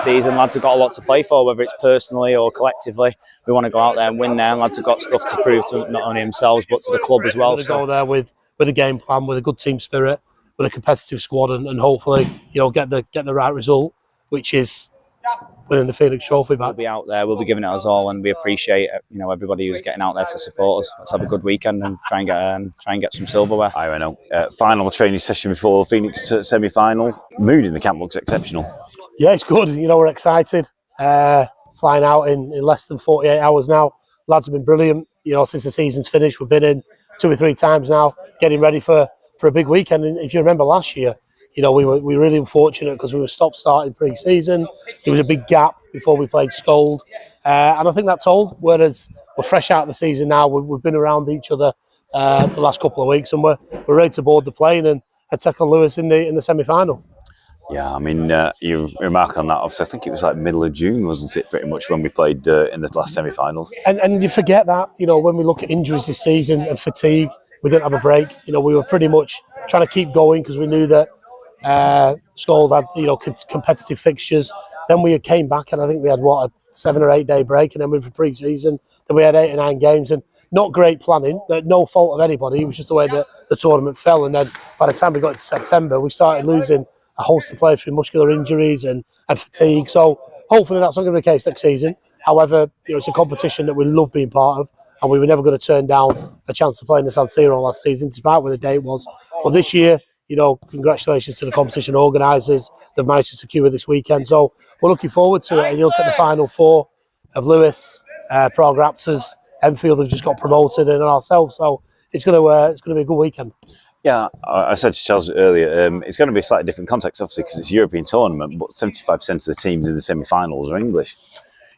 season. Lads have got a lot to play for, whether it's personally or collectively. We want to go out there and win now. Lads have got stuff to prove to not only themselves but to the club as well. We're going to go there with a game plan, with a good team spirit, with a competitive squad, and hopefully, get the right result, which is winning the Fenix trophy back. We'll be out there, we'll be giving it us all, and we appreciate everybody who's getting out there to support us. Let's have a good weekend and try and get some silverware. Hi Reynolds. Final training session before the Phoenix semi-final. Mood in the camp looks exceptional. Yeah, it's good. We're excited. Flying out in less than 48 hours now. Lads have been brilliant. Since the season's finished, we've been in 2 or 3 times now, getting ready for a big weekend. And if you remember last year, we were really unfortunate because we were stop-starting pre-season. There was a big gap before we played Scold. And I think that told, whereas we're fresh out of the season now. We've been around each other for the last couple of weeks, and we're ready to board the plane and take on Lewis in the semi-final. Yeah, I mean, you remark on that. Obviously, I think it was like middle of June, wasn't it, pretty much, when we played in the last semi-finals. And you forget that, when we look at injuries this season and fatigue, we didn't have a break. We were pretty much trying to keep going because we knew that Scold had, competitive fixtures. Then we came back and I think we had, a 7 or 8 day break, and then we went for pre-season. Then we had 8 or 9 games, and not great planning, no fault of anybody. It was just the way that the tournament fell. And then by the time we got to September, we started losing a host of players through muscular injuries and fatigue. So hopefully that's not going to be the case next season. However, it's a competition that we love being part of, and we were never going to turn down a chance to play in the San Siro last season, despite where the date was. But this year, congratulations to the competition organisers. They've managed to secure this weekend. So we're looking forward to it. And you look at the final 4 of Lewis, Prague Raptors, Enfield have just got promoted, and ourselves. So it's going to be a good weekend. Yeah, I said to Charles earlier, it's going to be a slightly different context, obviously, because it's a European tournament, but 75% of the teams in the semi-finals are English.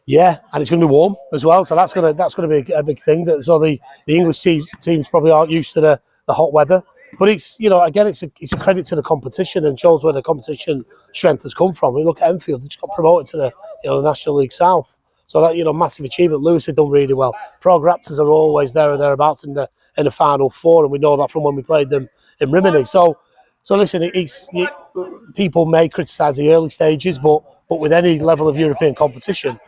Yeah, and it's going to be warm as well, so that's going to be a big thing. So the English teams probably aren't used to the hot weather, but it's again it's a credit to the competition and shows where the competition strength has come from. We look at Enfield; they just got promoted to the National League South, so that massive achievement. Lewis have done really well. Prague Raptors are always there or thereabouts in the final 4, and we know that from when we played them in Rimini. So listen, people may criticise the early stages, but with any level of European competition,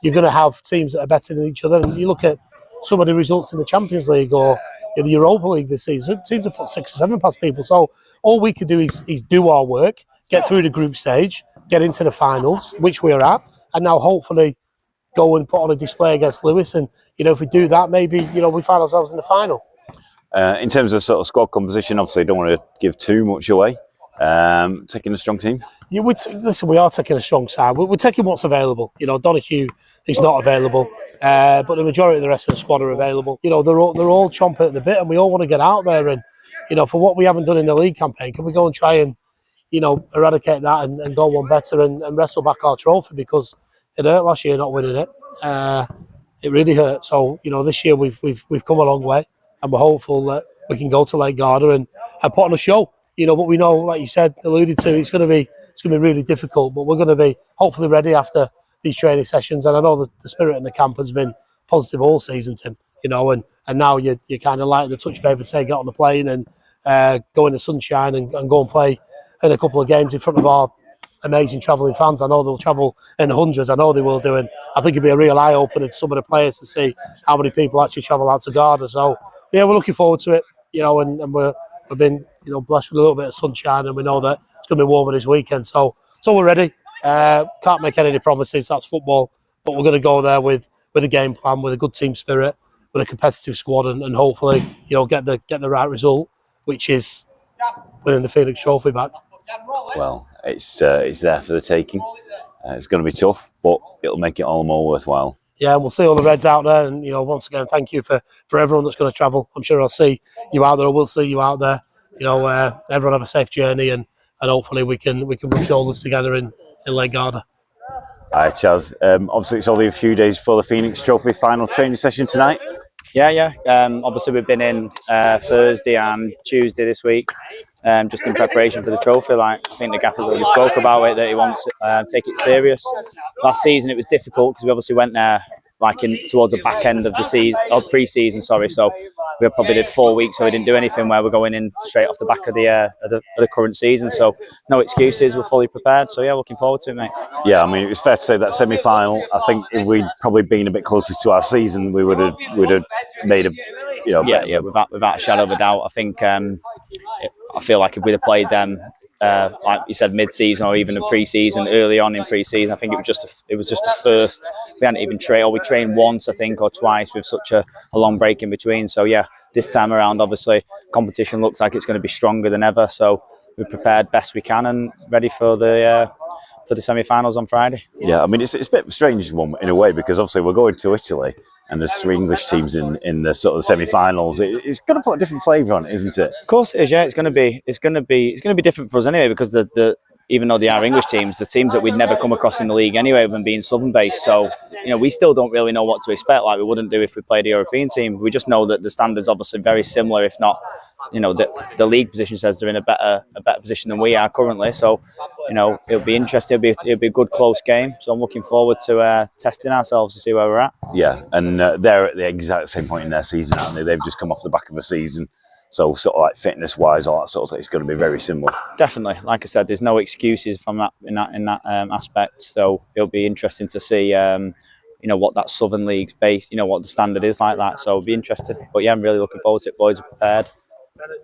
you're going to have teams that are better than each other. And you look at some of the results in the Champions League or in the Europa League this season, teams have put 6 or 7 past people. So all we can do is do our work, get through the group stage, get into the finals, which we are at, and now hopefully go and put on a display against Lewis. And if we do that, maybe we find ourselves in the final. In terms of sort of squad composition, obviously, don't want to give too much away. Taking a strong team. Yeah, listen, we are taking a strong side. We're taking what's available. Donahue is not available, but the majority of the rest of the squad are available. They're all chomping at the bit, and we all want to get out there. And for what we haven't done in the league campaign, can we go and try and eradicate that and go one better and wrestle back our trophy? Because it hurt last year not winning it. It really hurt. So this year we've come a long way, and we're hopeful that we can go to Lake Garda and put on a show. But we know, like you said, alluded to, it's going to be really difficult. But we're going to be hopefully ready after these training sessions. And I know the spirit in the camp has been positive all season, Tim. And now you're kind of like the touch paper, say get on the plane and go in the sunshine and go and play in a couple of games in front of our amazing travelling fans. I know they'll travel in the hundreds. I know they will do, and I think it'd be a real eye opener to some of the players to see how many people actually travel out to Garda. So yeah, we're looking forward to it. And we've been blessed with a little bit of sunshine, and we know that it's going to be warmer this weekend. So we're ready. Can't make any promises. That's football, but we're going to go there with a game plan, with a good team spirit, with a competitive squad, and hopefully get the right result, which is winning the Fenix trophy back. Well, it's there for the taking. It's going to be tough, but it'll make it all the more worthwhile. Yeah, and we'll see all the Reds out there. And once again, thank you for everyone that's going to travel. I'm sure I'll see you out there, or we'll see you out there. Everyone have a safe journey, and hopefully we can rub shoulders together in Lake Garda. All right, Charles. Obviously, it's only a few days before the Phoenix Trophy final training session tonight. Yeah. Obviously, we've been in Thursday and Tuesday this week, just in preparation for the trophy. Like I think the gaffer's already spoke about it, that he wants to take it serious. Last season, it was difficult because we obviously went there like towards the back end of the season or pre-season. Sorry, so we probably did 4 weeks, so we didn't do anything. Where we're going in straight off the back of the current season, so no excuses. We're fully prepared. So yeah, looking forward to it, mate. Yeah, I mean, it's fair to say that semi-final. I think if we'd probably been a bit closer to our season, we would have made a, yeah, without a shadow of a doubt. I think I feel like if we'd have played them, like you said, mid-season or even the pre-season, early on in pre-season, I think it was just a first. We hadn't even trained, or we trained once, I think, or twice with such a long break in between. So yeah, this time around, obviously, competition looks like it's going to be stronger than ever. So we're prepared best we can and ready for the semi-finals on Friday. Yeah, I mean, it's a bit of a strange one in a way, because obviously we're going to Italy and there's 3 English teams in the sort of semi-finals. It's going to put a different flavour on it, isn't it? Of course it is. Yeah, it's going to be different for us anyway, because even though they are English teams, the teams that we'd never come across in the league anyway, than being Southern based. So we still don't really know what to expect, like we wouldn't do if we played a European team. We just know that the standards obviously very similar, if not. The league position says they're in a better position than we are currently. So, it'll be interesting. It'll be a good close game. So I'm looking forward to testing ourselves to see where we're at. Yeah, and they're at the exact same point in their season, aren't they? They've just come off the back of a season. So sort of like fitness-wise, all that sort of thing, it's going to be very similar. Definitely, like I said, there's no excuses from that in that aspect. So it'll be interesting to see. What that Southern League's base, what the standard is like that. So it'll be interesting. But yeah, I'm really looking forward to it. Boys are prepared.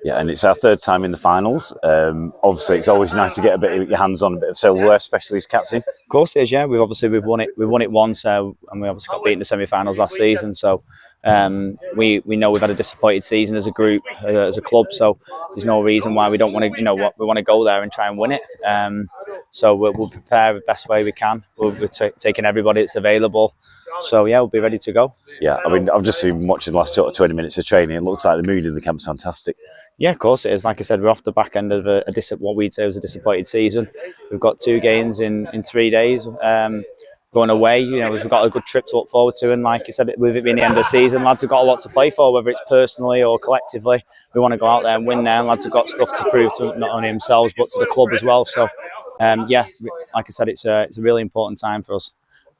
Yeah, and it's our 3rd time in the finals. Obviously, it's always nice to get your hands on a bit of silverware, especially as captain. Of course, it is. Yeah, we've won it. We've won it once, and we obviously got beaten in the semi-finals last season. So we know we've had a disappointed season as a group, as a club. So there's no reason why we don't want to. We want to go there and try and win it. So we'll prepare the best way we can. We're taking everybody that's available. So yeah, we'll be ready to go. Yeah, I mean, I've just been watching the last sort of 20 minutes of training. It looks like the mood in the camp's fantastic. Yeah, of course it is. Like I said, we're off the back end of what we'd say was a disappointed season. We've got 2 games in 3 days. Going away, we've got a good trip to look forward to. And like you said, with it being the end of the season, lads have got a lot to play for, whether it's personally or collectively. We want to go out there and win there. And lads have got stuff to prove to not only themselves, but to the club as well. So, yeah, like I said, it's a really important time for us.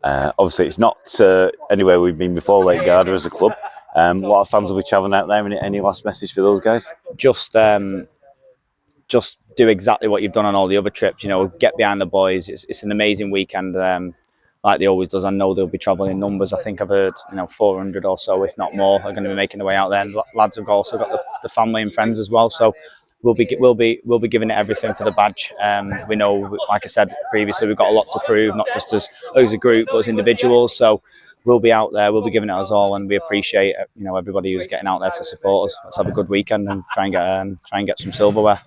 Obviously, it's not anywhere we've been before, Lake Garda as a club. A lot of fans will be travelling out there. Any last message for those guys? Just do exactly what you've done on all the other trips. Get behind the boys. It's an amazing weekend, like they always does. I know they'll be travelling in numbers. I think I've heard 400 or so, if not more, are going to be making their way out there. And lads have also got the family and friends as well. So we'll be giving it everything for the badge. We know, like I said previously, we've got a lot to prove, not just as a group, but as individuals. So we'll be out there, we'll be giving it us all, and we appreciate everybody who's getting out there to support us. Let's have a good weekend and try and get some silverware.